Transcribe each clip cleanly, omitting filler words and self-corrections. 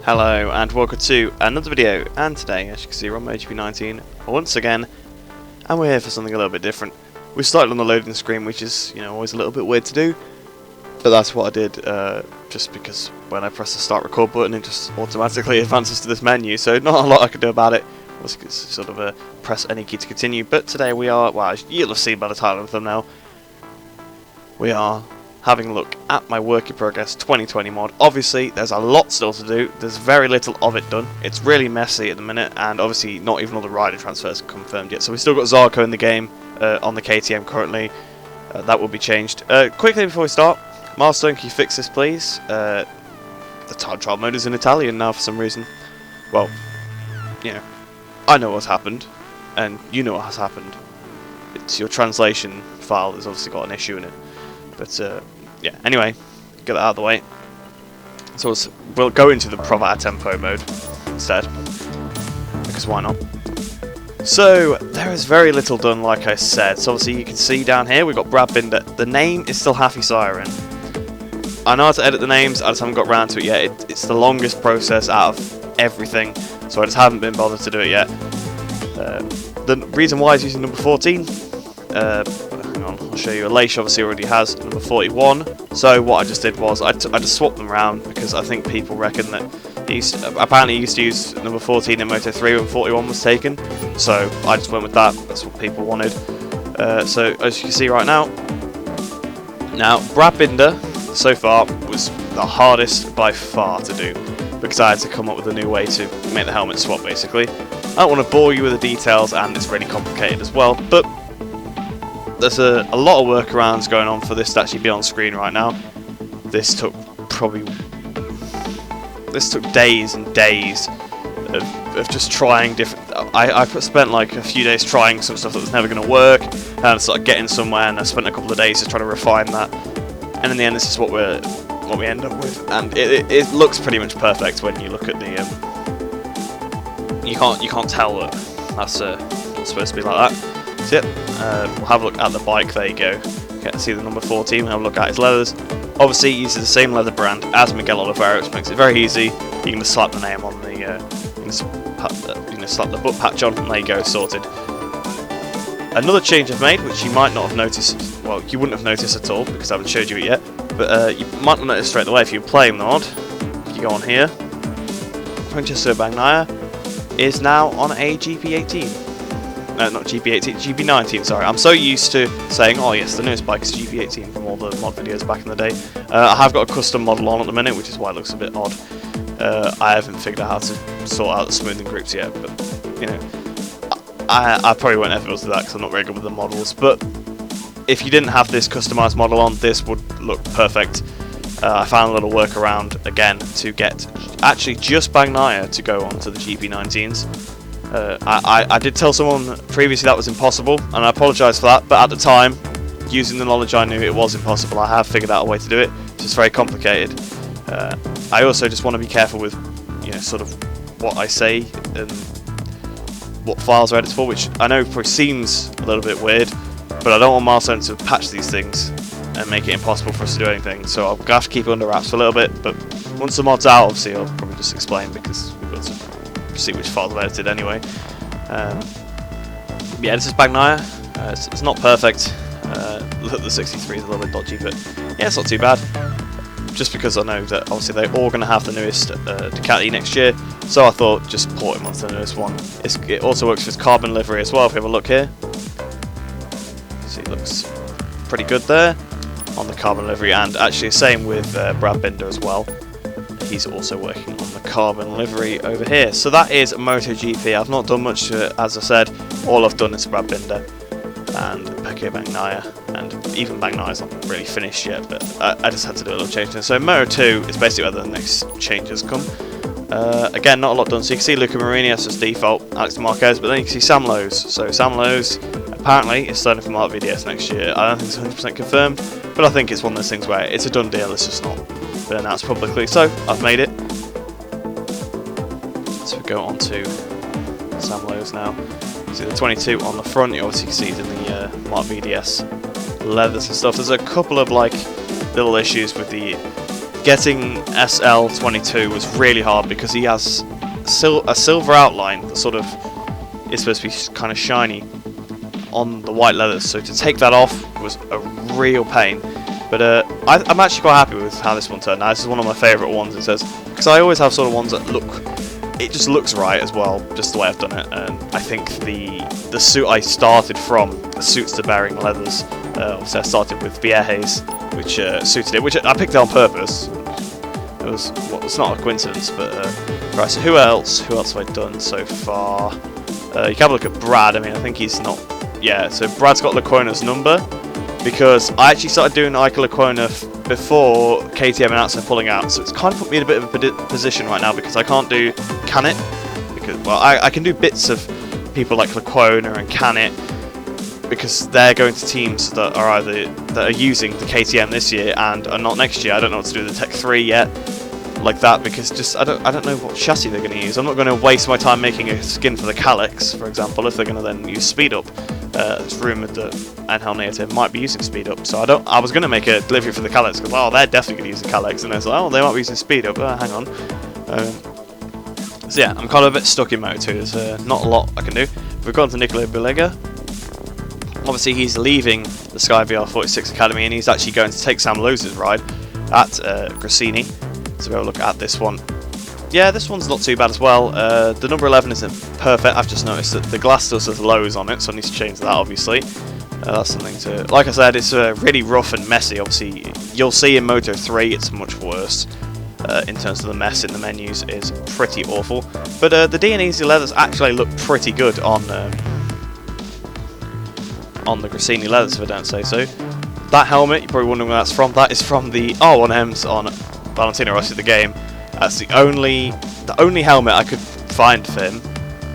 Hello and welcome to another video, and today, as you can see, we're on MotoGP 19 once again, and we're here for something a little bit different. We started on the loading screen, which is, always a little bit weird to do, but that's what I did, just because when I press the start record button, it just automatically advances to this menu, so not a lot I could do about it. It's sort of press any key to continue, but today we are, well, you'll have seen by the title and thumbnail, we are having a look at my work in progress 2020 mod. Obviously there's a lot still to do, there's very little of it done, it's really messy at the minute, and obviously not even all the rider transfers are confirmed yet, so we've still got Zarco in the game on the KTM currently. That will be changed. Quickly before we start, Milestone, can you fix this please? The time trial mode is in Italian now for some reason. Well, I know what's happened, and you know what has happened. It's your translation file that's obviously got an issue in it. But yeah, anyway, get that out of the way. So we'll go into the proper tempo mode instead, because why not? So there is very little done, like I said. So obviously you can see down here we've got Brad Binder. The name is still Happy Siren. I know how to edit the names, I just haven't got around to it yet. It's the longest process out of everything, so I just haven't been bothered to do it yet. The reason why is using number 14. I'll show you. Aleix obviously already has number 41, so what I just did was I just swapped them around, because I think people reckon that apparently he used to use number 14 in Moto3 when 41 was taken, so I just went with that. That's what people wanted. So as you can see right now, Brad Binder so far was the hardest by far to do, because I had to come up with a new way to make the helmet swap basically. I don't want to bore you with the details, and it's really complicated as well, but there's a lot of workarounds going on for this to actually be on screen right now. This took days and days of just trying different. I spent like a few days trying some stuff that was never going to work, and sort of getting somewhere, and I spent a couple of days just trying to refine that. And in the end, this is what we end up with, and it looks pretty much perfect when you look at the. You can't tell that that's not supposed to be like that. So yeah, we'll have a look at the bike. There you go. Get to see the number 14. We'll have a look at his leathers. Obviously, he uses the same leather brand as Miguel Oliveira, which makes it very easy. You can just slap the name on the, you can slap the butt patch on, and there you go, sorted. Another change I've made, which you might not have noticed. Well, you wouldn't have noticed at all because I haven't showed you it yet. But you might not notice straight away if you're playing the mod. If you go on here, Francesco Bagnaia is now on a GP18. No, not GP18, GP19, sorry. I'm so used to saying, oh yes, the newest bike is GP18 from all the mod videos back in the day. I have got a custom model on at the minute, which is why it looks a bit odd. I haven't figured out how to sort out the smoothing groups yet, but, I probably won't ever do that because I'm not very good with the models. But if you didn't have this customized model on, this would look perfect. I found a little workaround, again, to get actually just Bagnaia to go onto the GP19s. I did tell someone previously that was impossible, and I apologise for that, but at the time, using the knowledge I knew, it was impossible. I have figured out a way to do it. It's just very complicated. I also just want to be careful with, sort of what I say and what files are edited for, which I know probably seems a little bit weird, but I don't want Milestone to patch these things and make it impossible for us to do anything, so I'll have to keep it under wraps for a little bit, but once the mod's out, obviously I'll probably just explain, because we've got to see which files I've edited anyway. Yeah, this is Bagnaia. It's not perfect. The 63 is a little bit dodgy, but yeah, it's not too bad. Just because I know that obviously they're all going to have the newest Ducati next year, so I thought just port him onto the newest one. It also works with carbon livery as well. If we have a look here, see, it looks pretty good there on the carbon livery, and actually same with Brad Binder as well. He's also working on the carbon livery over here. So that is MotoGP. I've not done much to it, as I said. All I've done is Brad Binder and Pecco Bagnaia, and even Bagnaia's not really finished yet, but I just had to do a little change. So Moto2 is basically where the next changes come. Again, not a lot done. So you can see Luca Marini as his default, Alex Marquez, but then you can see Sam Lowes. So Sam Lowes apparently is starting from RVDS next year. I don't think it's 100% confirmed, but I think it's one of those things where it's a done deal. It's just not been announced publicly, so I've made it. So we go on to Sam Lowes now. See the 22 on the front. You obviously see it in the Mark VDS leathers and stuff. There's a couple of like little issues with the getting SL22 was really hard because he has a silver outline that sort of is supposed to be kind of shiny on the white leathers, so to take that off was a real pain. But I'm actually quite happy with how this one turned out. This is one of my favourite ones, it says, because I always have sort of ones that look, it just looks right as well, just the way I've done it. And I think the suit I started from suits the bearing leathers. Obviously I started with Viejes, which suited it, which I picked it on purpose. It was, well, it's not a coincidence, but right. So who else have I done so far? You can have a look at Brad. I mean, I think he's not. Yeah, so Brad's got Lecuona's number, because I actually started doing Iker Lecuona before KTM announced they're pulling out, so it's kind of put me in a bit of a position right now because I can't do Canet, because, well, I can do bits of people like Lecuona and Canet because they're going to teams that are using the KTM this year and are not next year. I don't know what to do with the Tech 3 yet, like that, because just I don't know what chassis they're going to use. I'm not going to waste my time making a skin for the Calyx, for example, if they're going to then use Speed Up. It's rumoured that Angel Nieto might be using Speed Up, so I was going to make a delivery for the Calyx because, oh, they're definitely going to use the Calyx, and it's like, oh, they might be using Speed Up. Hang on. So yeah, I'm kind of a bit stuck in Moto2. There's not a lot I can do. We've gone to Nicola Bulega. Obviously, he's leaving the Sky VR46 Academy, and he's actually going to take Sam Lowe's ride at Gresini. So we'll have a look at this one. Yeah, this one's not too bad as well. The number 11 isn't perfect. I've just noticed that the glass still says Lowe's on it, so I need to change that, obviously. That's something to... Like I said, it's really rough and messy. Obviously, you'll see in Moto3 it's much worse. In terms of the mess in the menus is pretty awful. But the D and Easy leathers actually look pretty good on the Gresini leathers, if I don't say so. That helmet, you're probably wondering where that's from. That is from the R1Ms on Valentino Rossi the game. That's the only helmet I could find for him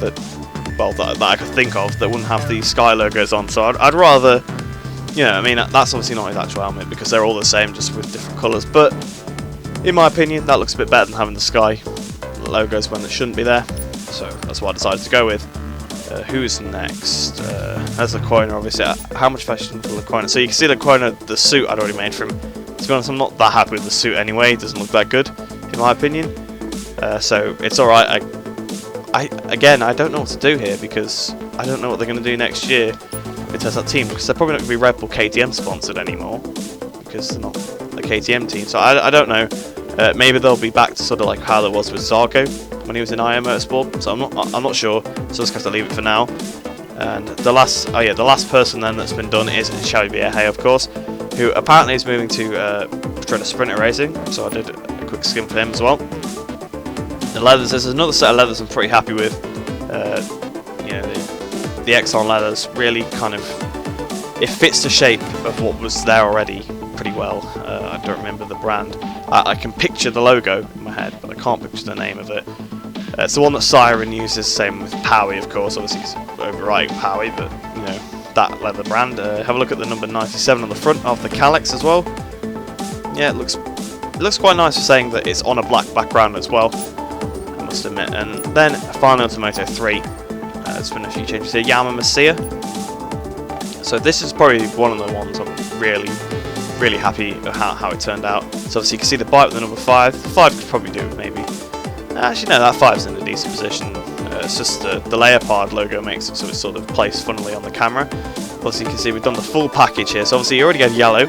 that I could think of that wouldn't have the Sky logos on. So I'd rather, you know, I mean, that's obviously not his actual helmet because they're all the same, just with different colours. But in my opinion, that looks a bit better than having the Sky logos when it shouldn't be there. So that's what I decided to go with. Who's next? There's Lecuona, obviously. How much fashion for Lecuona? So you can see Lecuona, the suit I'd already made for him. To be honest, I'm not that happy with the suit anyway. It doesn't look that good, in my opinion. So it's alright. Again, I don't know what to do here because I don't know what they're going to do next year in terms of that team, because they're probably not going to be Red Bull KTM sponsored anymore because they're not a KTM team. So I don't know. Maybe they'll be back to sort of like how there was with Zarco when he was in IM Motorsport. So I'm not sure. So just have to leave it for now. And the last person then that's been done is Xavi Vieje, of course, who apparently is moving to Trina Sprinter Racing. So I did a quick skim for him as well. The leathers, there's another set of leathers I'm pretty happy with. You know, the Exxon leathers really kind of, it fits the shape of what was there already pretty well. I don't remember the brand. I can picture the logo in my head, but I can't picture the name of it. It's the one that Siren uses, same with Powie, of course. Obviously it's overriding Powie, but you know, that leather brand. Have a look at the number 97 on the front of the Calyx as well. Yeah, it looks quite nice for saying that it's on a black background as well, I must admit. And then finally onto Moto3. There's been a few changes here. Yama Masia. So this is probably one of the ones I'm really happy with how it turned out. So obviously you can see the bike with the number 5. The 5 could probably do it maybe. Actually no, that 5's in a decent position. It's just the Leopard logo makes it so it's sort of placed funnily on the camera. Also you can see we've done the full package here. So obviously you already got yellow.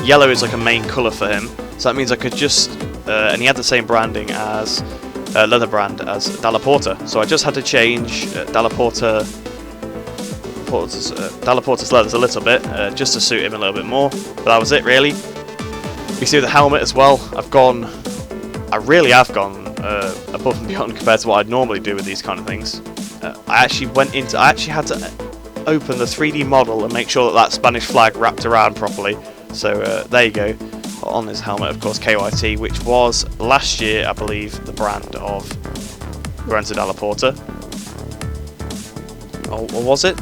Yellow is like a main colour for him. So that means I could just, and he had the same branding as, leather brand as Dalla Porta. So I just had to change Dalla Porta's leathers a little bit, just to suit him a little bit more. But that was it really. You see the helmet as well, I really have gone above and beyond compared to what I'd normally do with these kind of things. I actually had to open the 3D model and make sure that Spanish flag wrapped around properly. So there you go, on this helmet, of course, KYT, which was last year, I believe, the brand of Lorenzo Dalla Porta. Or was it?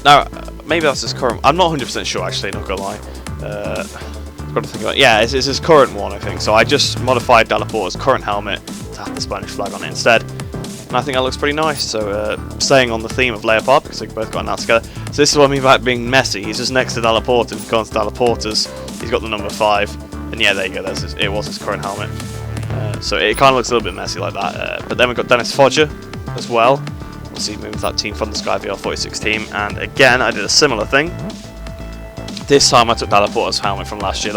No, maybe that's his current. I'm not 100% sure, actually, not gonna lie. Got to think about it. Yeah, it's his current one, I think. So I just modified Dalla Porta's current helmet to have the Spanish flag on it instead. And I think that looks pretty nice. So staying on the theme of Leopard, because they've both got announced together. So this is what I mean about being messy. He's just next to Dalla Porta. If you go on to Dalla Porta's, he's got the number 5. And And yeah, there you go, it was his current helmet. So it kind of looks a little bit messy like that. But then we've got Dennis Fodger as well. We'll see moving with that team from the Sky VR46 team. And again, I did a similar thing. This time I took Dalla Porta's helmet from last year.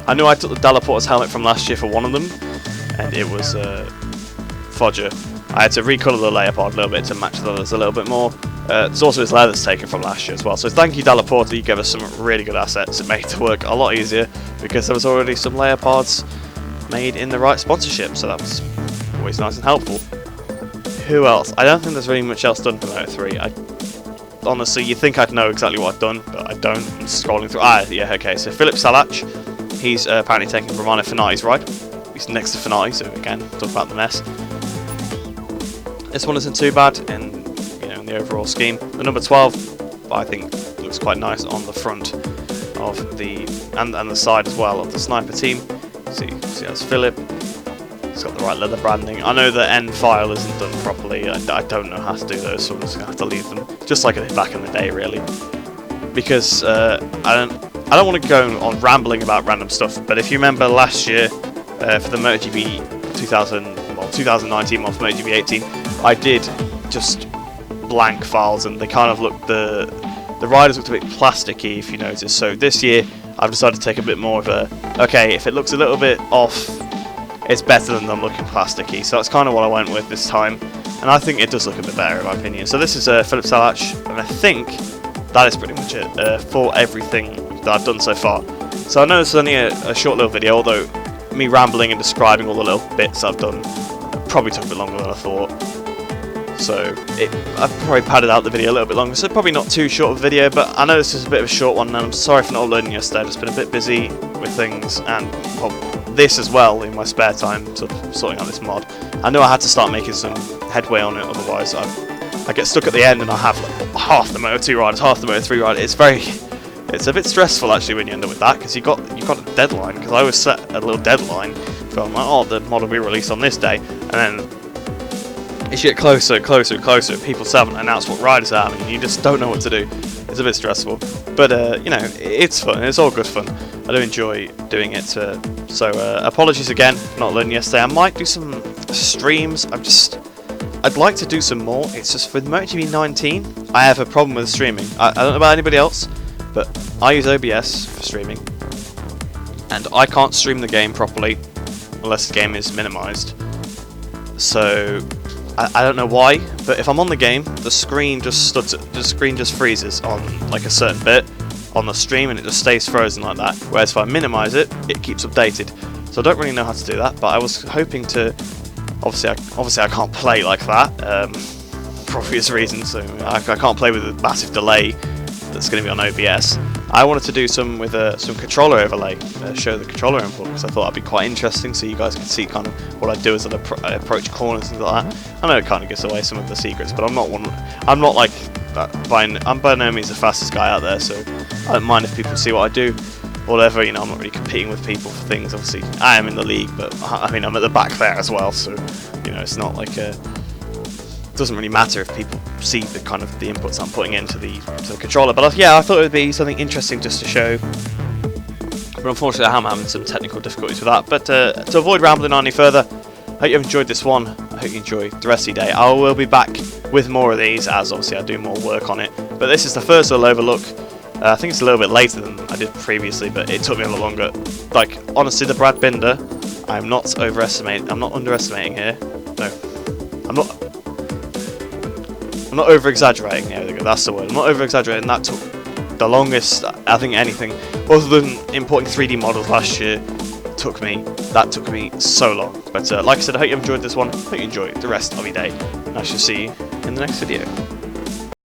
I knew I took the Dalla Porta's helmet from last year for one of them, and it was Fodger. I had to recolour the layer pod a little bit to match the others a little bit more. There's also his leathers taken from last year as well. So thank you, Dalla Porta. You gave us some really good assets. It made the work a lot easier because there was already some layer pods made in the right sponsorship. So that was always nice and helpful. Who else? I don't think there's really much else done for Moto3. Honestly, you think I'd know exactly what I've done, but I don't. I'm scrolling through. Yeah, okay. So Philip Salach, he's apparently taking Romano Finati's ride. He's next to Finati, so again, talk about the mess. This one isn't too bad in the overall scheme. The number 12, I think, looks quite nice on the front of the and the side as well of the sniper team. See that's Philip. It's got the right leather branding. I know the end file isn't done properly. I don't know how to do those, so I'm just gonna have to leave them just like I did back in the day, really. Because I don't want to go on rambling about random stuff. But if you remember last year for the MotoGP 2019 one for MotoGP 18, I did just blank files, and they kind of looked the riders looked a bit plasticky, if you notice. So this year I've decided to take a bit more of a okay, if it looks a little bit off, it's better than them looking plasticky. So that's kind of what I went with this time, and I think it does look a bit better in my opinion. So this is Philip Salach, and I think that is pretty much it for everything that I've done so far. So I know this is only a short little video, although me rambling and describing all the little bits I've done probably took a bit longer than I thought. So I've probably padded out the video a little bit longer, so probably not too short of a video, but I know this is a bit of a short one, and I'm sorry for not uploading yesterday. I've just been a bit busy with things, and well, this as well in my spare time, sort of sorting out this mod. I knew I had to start making some headway on it, otherwise I get stuck at the end and I have like half the Moto2 riders, half the Moto3 riders. It's a bit stressful actually when you end up with that, because you've got a deadline, because I always set a little deadline from like, oh, the mod will be released on this day, and then as you get closer and closer and closer, people still haven't announced what riders are having, and you just don't know what to do. It's a bit stressful, but it's fun. It's all good fun. I do enjoy doing it. So apologies again for not learning yesterday. I might do some streams. I'd like to do some more. It's just with MotoGP 19, I have a problem with streaming. I don't know about anybody else, but I use OBS for streaming, and I can't stream the game properly unless the game is minimized. So I don't know why, but if I'm on the game, the screen just freezes on like a certain bit on the stream, and it just stays frozen like that. Whereas if I minimize it, it keeps updated. So I don't really know how to do that, but I was hoping to. Obviously I can't play like that for obvious reasons. So I can't play with a massive delay that's going to be on OBS. I wanted to do some with some controller overlay, show the controller input, because I thought that'd be quite interesting, so you guys can see kind of what I do as I approach corners and things like that. I know it kind of gives away some of the secrets, but I'm by no means the fastest guy out there, so I don't mind if people see what I do. Whatever, I'm not really competing with people for things. Obviously, I am in the league, but I mean, I'm at the back there as well, so it's not like it doesn't really matter if people see the kind of the inputs I'm putting into the controller. But yeah, I thought it would be something interesting just to show. But unfortunately, I am having some technical difficulties with that. But to avoid rambling on any further, I hope you've enjoyed this one. I hope you enjoy the rest of your day. I will be back with more of these, as obviously I do more work on it. But this is the first little overlook. I think it's a little bit later than I did previously, but it took me a lot longer. Like, honestly, the Brad Binder, I'm not underestimating here. No, I'm not over-exaggerating. There we go, that's the word. I'm not over-exaggerating. That took the longest, I think, anything, other than importing 3D models last year, that took me so long. But like I said, I hope you enjoyed this one. I hope you enjoy the rest of your day, and I shall see you in the next video.